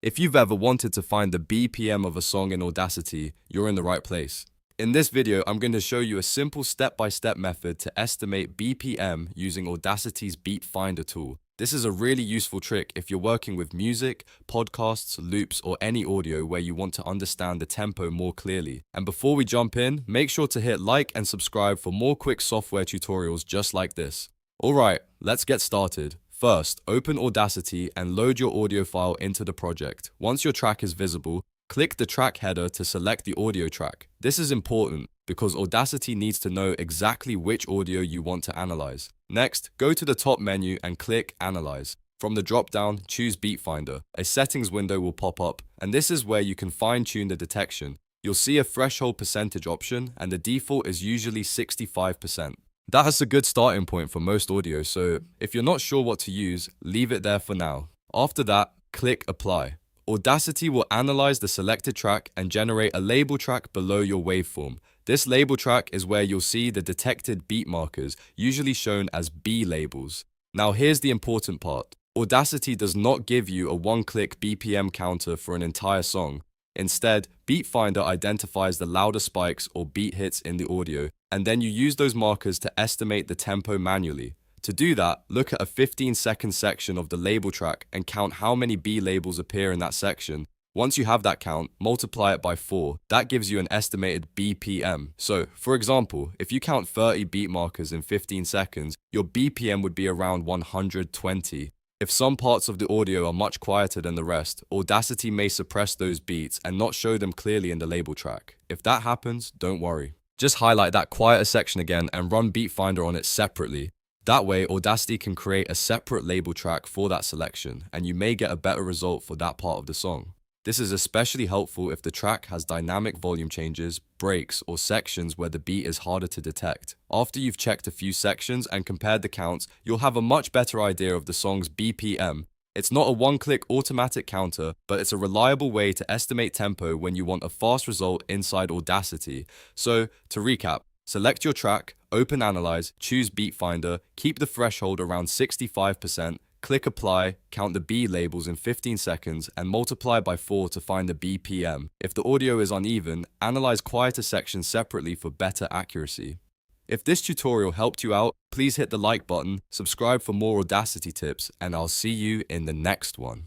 If you've ever wanted to find the BPM of a song in Audacity, you're in the right place. In this video, I'm going to show you a simple step-by-step method to estimate BPM using Audacity's Beat Finder tool. This is a really useful trick if you're working with music, podcasts, loops, or any audio where you want to understand the tempo more clearly. And before we jump in, make sure to hit like and subscribe for more quick software tutorials just like this. Alright, let's get started. First, open Audacity and load your audio file into the project. Once your track is visible, click the track header to select the audio track. This is important because Audacity needs to know exactly which audio you want to analyze. Next, go to the top menu and click Analyze. From the drop-down, choose Beat Finder. A settings window will pop up, and this is where you can fine-tune the detection. You'll see a threshold percentage option, and the default is usually 65%. That's a good starting point for most audio, so if you're not sure what to use, leave it there for now. After that, click Apply. Audacity will analyze the selected track and generate a label track below your waveform. This label track is where you'll see the detected beat markers, usually shown as B labels. Now here's the important part. Audacity does not give you a one-click BPM counter for an entire song. Instead, Beat Finder identifies the louder spikes or beat hits in the audio, and then you use those markers to estimate the tempo manually. To do that, look at a 15-second section of the label track and count how many B labels appear in that section. Once you have that count, multiply it by 4. That gives you an estimated BPM. So, for example, if you count 30 beat markers in 15 seconds, your BPM would be around 120. If some parts of the audio are much quieter than the rest, Audacity may suppress those beats and not show them clearly in the label track. If that happens, don't worry. Just highlight that quieter section again and run Beat Finder on it separately. That way, Audacity can create a separate label track for that selection, and you may get a better result for that part of the song. This is especially helpful if the track has dynamic volume changes, breaks, or sections where the beat is harder to detect. After you've checked a few sections and compared the counts, you'll have a much better idea of the song's BPM. It's not a one-click automatic counter, but it's a reliable way to estimate tempo when you want a fast result inside Audacity. So, to recap, select your track, open Analyze, choose Beat Finder, keep the threshold around 65%, click Apply, count the B labels in 15 seconds, and multiply by 4 to find the BPM. If the audio is uneven, analyze quieter sections separately for better accuracy. If this tutorial helped you out, please hit the like button, subscribe for more Audacity tips, and I'll see you in the next one.